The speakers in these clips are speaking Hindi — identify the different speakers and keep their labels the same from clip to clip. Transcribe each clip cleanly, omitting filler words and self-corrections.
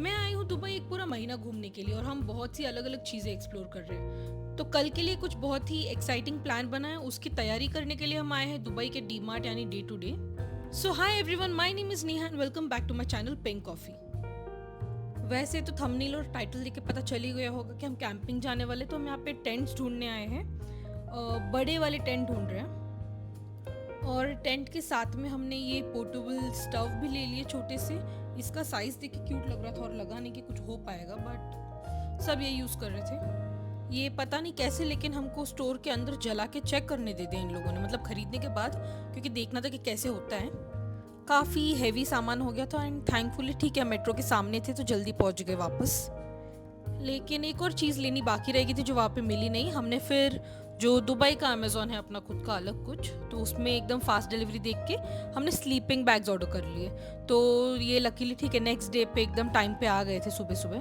Speaker 1: मैं आई हूँ दुबई एक पूरा महीना घूमने के लिए और हम बहुत सी अलग अलग चीज़ें एक्सप्लोर कर रहे हैं। तो कल के लिए कुछ बहुत ही एक्साइटिंग प्लान बना है, उसकी तैयारी करने के लिए हम आए हैं दुबई के डी मार्ट यानी day to day. So hi everyone, my name is Neha and welcome back to my channel pink coffee. वैसे तो थंबनेल और टाइटल देख के पता चल ही गया होगा कि हम कैंपिंग जाने वाले, तो हम यहाँ पे टेंट्स ढूंढने आए हैं। बड़े वाले टेंट ढूंढ रहे हैं और टेंट के साथ में हमने ये पोर्टेबल स्टव भी ले लिए छोटे से। इसका साइज़ देख के क्यूट लग रहा था और लगा नहीं कि कुछ हो पाएगा, बट सब ये यूज़ कर रहे थे। ये पता नहीं कैसे, लेकिन हमको स्टोर के अंदर जला के चेक करने दे दिया इन लोगों ने, मतलब ख़रीदने के बाद, क्योंकि देखना था कि कैसे होता है। काफ़ी हैवी सामान हो गया था एंड थैंकफुली ठीक है मेट्रो के सामने थे तो जल्दी पहुंच गए वापस। लेकिन एक और चीज़ लेनी बाकी रह गई थी जो वहाँ पे मिली नहीं। हमने फिर जो दुबई का अमेज़ॉन है अपना खुद का अलग कुछ, तो उसमें एकदम फास्ट डिलीवरी देख के हमने स्लीपिंग बैग्स ऑर्डर कर लिए। तो ये लकीली ठीक है नेक्स्ट डे पे एकदम टाइम पे आ गए थे सुबह सुबह।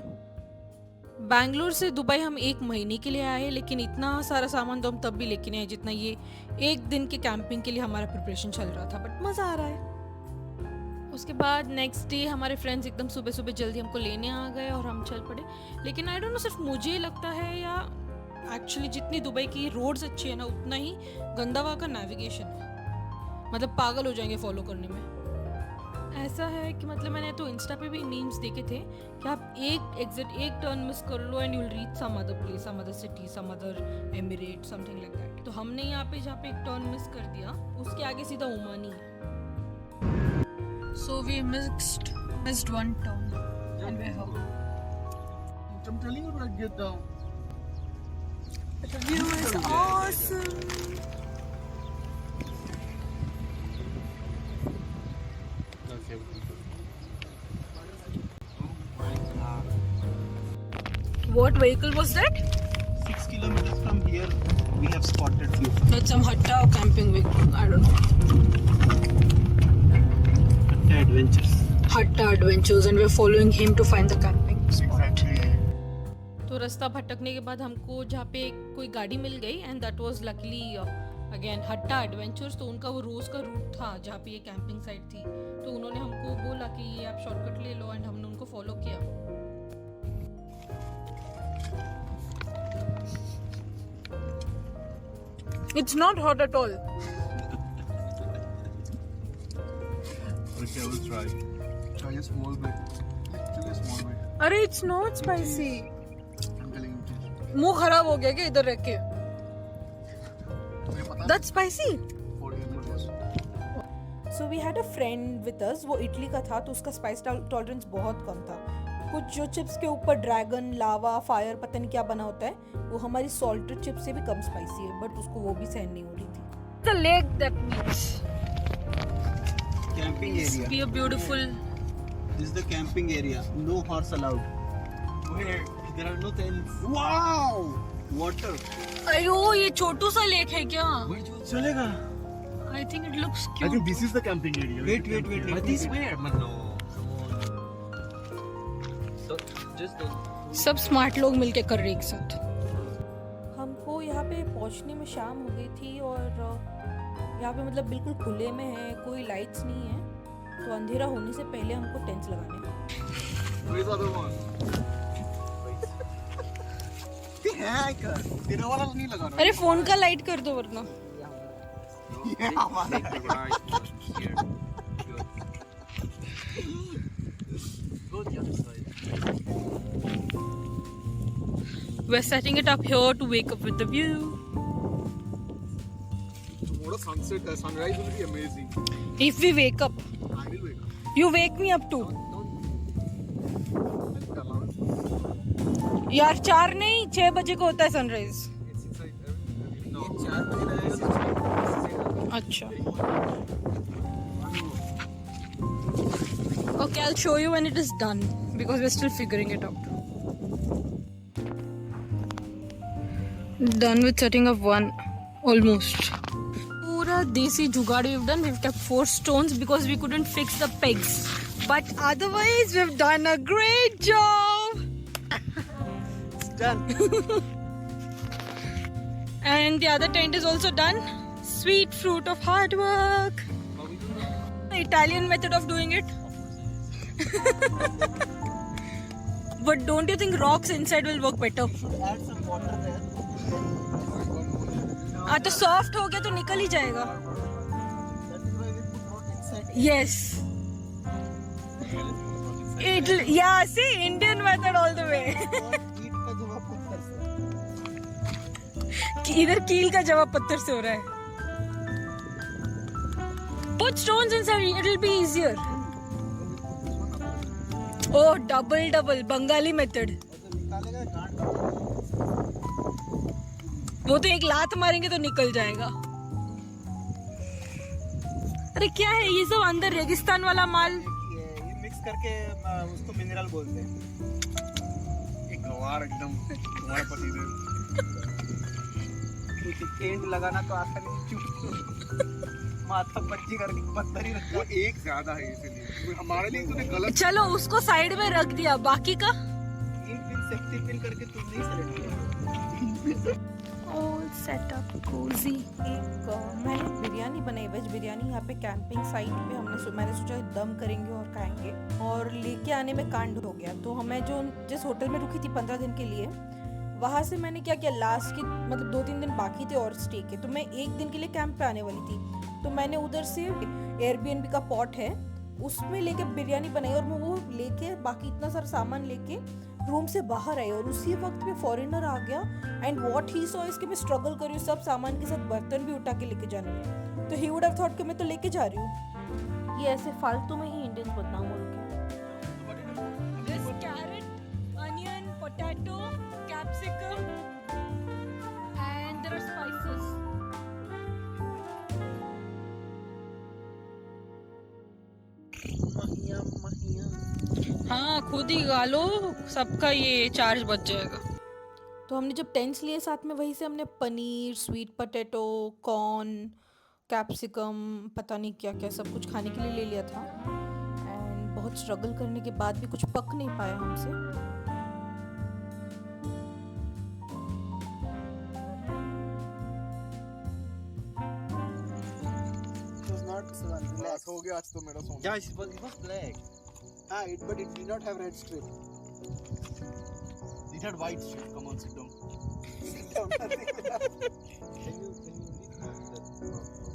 Speaker 1: बैंगलोर से दुबई हम एक महीने के लिए आए, लेकिन इतना सारा सामान तो हम तब भी लेके नहीं आए जितना ये एक दिन के कैंपिंग के लिए हमारा प्रिपरेशन चल रहा था, बट मज़ा आ रहा है। उसके बाद नेक्स्ट डे हमारे फ्रेंड्स एकदम सुबह सुबह जल्दी हमको लेने आ गए और हम चल पड़े। लेकिन आई डोंट नो, सिर्फ मुझे लगता है या एक्चुअली जितनी दुबई की रोड्स अच्छी है ना, उतना ही गंदा वहाँ का नेविगेशन है। मतलब पागल हो जाएंगे फॉलो करने में। ऐसा है कि मतलब मैंने तो इंस्टा पे भी मीम्स देखे थे कि आप एक टर्न मिस कर लो and you will reach some other place, some other city, some other emirate, something like that. तो हमने यहाँ पे जहाँ पे एक टर्न मिस कर दिया, उसके आगे सीधा ओमानी है। So we missed one turn and we're here.
Speaker 2: I'm telling you to get down.
Speaker 1: The view is awesome. What vehicle was that?
Speaker 2: 6 kilometers from here, we have spotted few.
Speaker 1: That's some Hatta camping vehicle. I don't know.
Speaker 2: Adventures.
Speaker 1: Hatta Adventures, and we're following him to find the camping spot.
Speaker 2: Exactly.
Speaker 1: तो रास्ता भटकने के बाद हमको जहाँ पे कोई गाड़ी मिल गई and that was luckily again Hatta adventures. तो उनका वो रोज़ का रूट था जहाँ पे ये कैंपिंग साइट थी, तो उन्होंने हमको बोला कि ये आप शॉर्टकट ले लो एंड हमने उनको फॉलो किया। It's not hot at all.
Speaker 2: Okay, I will try. Try a small bit. Literally a small bit.
Speaker 1: अरे it's not spicy.
Speaker 2: I'm telling you.
Speaker 1: मुंह खराब हो गया क्या इधर रख के?
Speaker 2: तुम्हें पता है?
Speaker 1: That's spicy.
Speaker 2: 40 kilometers.
Speaker 1: So we had a friend with us, वो इटली का था, तो उसका स्पाइस टॉलरेंस बहुत कम था। कुछ जो चिप्स के ऊपर ड्रैगन, लावा, फायर, पता नहीं क्या बना होता है, वो हमारी सॉल्टेड चिप्स से भी कम स्पाइसी है, बट उसको वो भी सहन नहीं हो रही थी। The lake that means.
Speaker 2: Camping area.
Speaker 1: Be a beautiful.
Speaker 2: This is the camping area. No horse allowed. Where there are no tents. Wow! Water.
Speaker 1: अयो ये छोटू सा लेक है क्या?
Speaker 2: चलेगा.
Speaker 1: I think it looks
Speaker 3: I
Speaker 1: cute.
Speaker 3: think this is the camping area.
Speaker 2: Wait.
Speaker 3: But this where? Man, no. So just the.
Speaker 1: सब स्मार्ट लोग मिलके कर रहे एक साथ। हमको यहाँ पे पहुँचने में शाम हो गई थी और यहाँ पे मतलब बिल्कुल खुले में है, कोई लाइट्स नहीं है, तो अंधेरा होने से पहले हमको टेंट्स लगाने हैं।
Speaker 3: Where's the other one?
Speaker 2: है कर. तेरा वाला नहीं लगा रहा.
Speaker 1: अरे फोन का लाइट कर दो वरना।
Speaker 2: ये हमारा.
Speaker 3: Go the other side.
Speaker 1: We're setting it up here to wake up with the view.
Speaker 3: What a sunset! The sunrise will be amazing.
Speaker 1: If we wake up,
Speaker 3: I will wake up.
Speaker 1: you wake me up too.
Speaker 3: Don't.
Speaker 1: यार 4 नहीं 6 बजे को होता है सनराइज।
Speaker 3: It's inside. No.
Speaker 2: 4 बजे रहेगा.
Speaker 1: अच्छा। Okay, I'll show you when it is done because we're still figuring it out. Done with setting up one, almost. पूरा देसी जुगाड़ we've done. We've kept 4 stones because we couldn't fix the pegs. But otherwise, we've done a great job.
Speaker 2: It's done.
Speaker 1: And the other tent is also done. Sweet fruit of hard work. The Italian method of doing it. But don't you think rocks inside will work better?
Speaker 2: Add some water there.
Speaker 1: हाँ तो सॉफ्ट हो गया तो निकल ही जाएगा.
Speaker 2: That is why we put rock inside.
Speaker 1: Yes. Yeah, see, Indian method all the way.
Speaker 2: ईंट का जवाब पत्थर से.
Speaker 1: इधर कील का जवाब पत्थर से हो रहा है. Put stones inside, it'll be easier. Oh, double Bengali method.
Speaker 2: तो निकालेगा गांठ.
Speaker 1: वो तो एक लात मारेंगे तो निकल जाएगा. अरे क्या है ये सब अंदर रेगिस्तान वाला माल?
Speaker 2: ये मिक्स करके उसको मिनरल बोलते हैं.
Speaker 3: एक गवार एकदम तुम्हारे पति देव.
Speaker 2: पेंट लगाना तो आसान नहीं. चुप माथा पच्ची करके पत्थर ही रखा.
Speaker 3: वो एक ज्यादा है इसलिए हमारे लिए तूने गलत.
Speaker 1: चलो उसको साइड में रख दिया, बाकी का
Speaker 2: इन पिन सेफ्टी पिन करके तुमने ही सेलेक्ट किया.
Speaker 1: All setup cosy. एक मैंने बिरयानी बनाई, वेज बिरयानी. यहाँ पे कैंपिंग साइट पे मैंने सोचा दम करेंगे और खाएंगे, और लेके आने में कांड हो गया. तो हमें जिस होटल में रुकी थी 15 दिन के लिए, वहाँ से मैंने क्या किया, लास्ट के मतलब 2-3 दिन बाकी थे और स्टे के, तो मैं एक दिन के लिए कैंप पे आने वाली थी. तो मैंने उधर से एयरबीएनबी का पॉट है उसमें लेके बिरयानी बनाई, और मैं वो लेके बाकी इतना सारा सामान लेके रूम से बाहर आई, और उसी वक्त में फॉरेनर आ गया. एंड व्हाट ही सॉ इसके मैं स्ट्रगल कर रही हूँ सब सामान के साथ, बर्तन भी उठा के लेके जाने में. तो ही वुड हैव थॉट कि मैं तो लेके जा रही हूँ. ये ऐसे फालतू में ही इंडियंस बदनाम हो रखे हैं. This carrot, onion, potato, capsicum and there are spices. हाँ खुद ही गालो, सबका ये चार्ज बच जाएगा. तो हमने जब टेंट्स लिए साथ में, वहीं से हमने paneer, sweet potato, corn, capsicum, पता नहीं क्या क्या सब कुछ खाने के लिए ले लिया था. एंड बहुत स्ट्रगल करने के बाद भी कुछ पक नहीं पाया हमसे.
Speaker 3: बस हो गया आज तो मेरा सोना.
Speaker 2: Yeah, it was black. But it did not have red strip.
Speaker 3: It had white strip. Come on, sit down.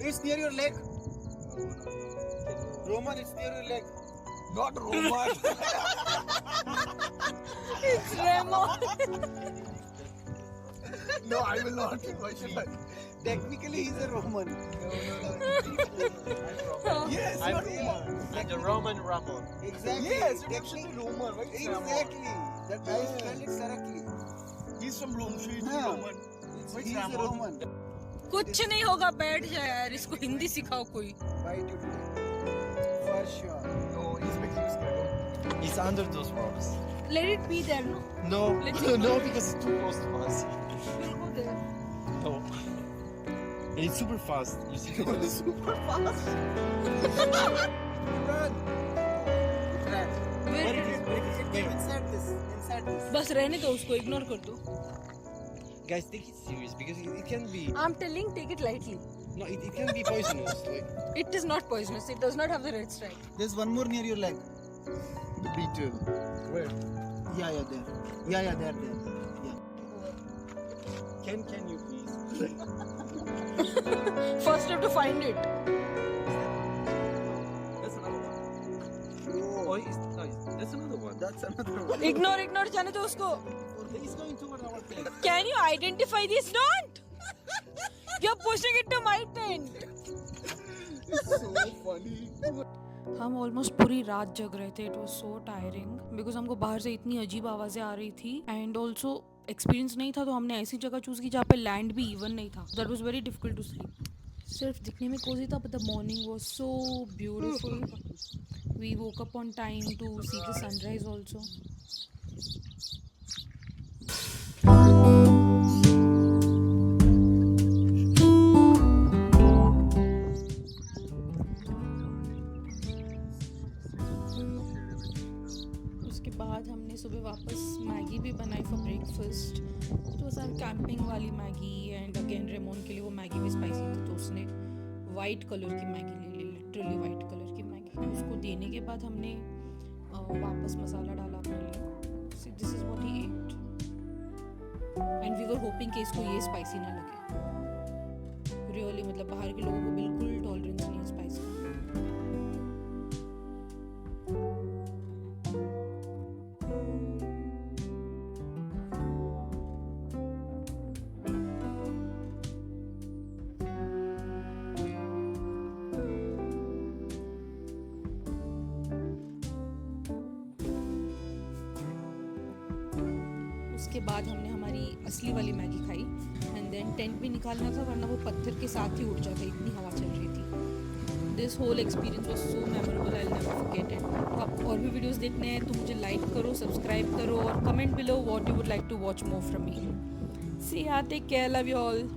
Speaker 2: It's near your leg. Roman, it's near your leg.
Speaker 3: Not Roman.
Speaker 1: It's Remo.
Speaker 3: No, I will not. Why should I?
Speaker 2: Technically, he's a Roman.
Speaker 3: Yes,
Speaker 2: I'm
Speaker 3: you're Roman.
Speaker 2: like a Roman Ramon. Exactly.
Speaker 3: Yes, it
Speaker 2: Technically,
Speaker 3: should be Roman. Why is it
Speaker 2: exactly. That guy
Speaker 3: Yeah.
Speaker 2: spelled it correctly.
Speaker 3: Roman? He's from Rome, so he's
Speaker 2: Yeah.
Speaker 3: Roman. Why is
Speaker 2: He's a
Speaker 3: Ramon?
Speaker 2: Roman.
Speaker 1: कुछ नहीं होगा, बैठ जाए यार, इसको हिंदी सिखाओ कोई.
Speaker 2: Bite you today. For sure.
Speaker 3: No, he's making you scared.
Speaker 4: It's under those rocks.
Speaker 1: Let it be there, no?
Speaker 4: No,
Speaker 1: Let's
Speaker 4: no, because it's too close to us.
Speaker 1: We'll go there.
Speaker 4: No. And it's super fast. You see
Speaker 3: It's super fast.
Speaker 2: Run. Run.
Speaker 1: Where
Speaker 2: it is? Inside this. Inside this.
Speaker 1: बस रहने दो उसको, इग्नोर कर दो.
Speaker 4: Guys, take it serious because it can be.
Speaker 1: I'm telling, take it lightly.
Speaker 4: No, it can be poisonous. Like
Speaker 1: It is not poisonous. It does not have the red stripe.
Speaker 2: There's one more near your leg.
Speaker 3: The beetle. Where?
Speaker 2: Yeah, there. Yeah, there. Yeah.
Speaker 4: can you please?
Speaker 1: First have to find it.
Speaker 4: That's another one. Oh, that's another one.
Speaker 2: That's another one.
Speaker 1: Ignore जाने दो उसको.
Speaker 2: He's going toward our place.
Speaker 1: Can you identify this? Don't. You're pushing it to my tent.
Speaker 3: It's so funny.
Speaker 1: हम ऑलमोस्ट पूरी रात जग रहे थे. It was so tiring because हमको बाहर से इतनी अजीब आवाज़ें आ रही थी, एंड ऑल्सो एक्सपीरियंस नहीं था, तो हमने ऐसी जगह चूज़ की जहाँ पे लैंड भी इवन नहीं था. That was very difficult to sleep. सिर्फ दिखने में कोजी था, but the morning was so beautiful. We woke up on time to see the sunrise also. बाद हमने सुबह वापस मैगी भी बनाई फॉर ब्रेकफास्ट. तो सर कैंपिंग वाली मैगी, एंड अगेन रेमोन के लिए वो मैगी भी स्पाइसी थी, तो उसने वाइट कलर की मैगी ले ली, लिटरली वाइट कलर की मैगी. उसको देने के बाद हमने वापस मसाला डाला अपने लिए. This and we were hoping कि इसको ये स्पाइसी ना लगे। रियली मतलब बाहर के लोगों को बिल्कुल टॉलरेंस नहीं है स्पाइस का। उसके बाद हमने हमारी असली वाली मैगी खाई एंड देन टेंट भी निकालना था वरना वो पत्थर के साथ ही उड़ जाता, इतनी हवा चल रही थी। This whole experience was so memorable, I will never forget it. तो आप और भी वीडियोस देखने हैं तो मुझे लाइक करो, सब्सक्राइब करो और comment below what you would like to watch more from me. See ya, take care, love you all.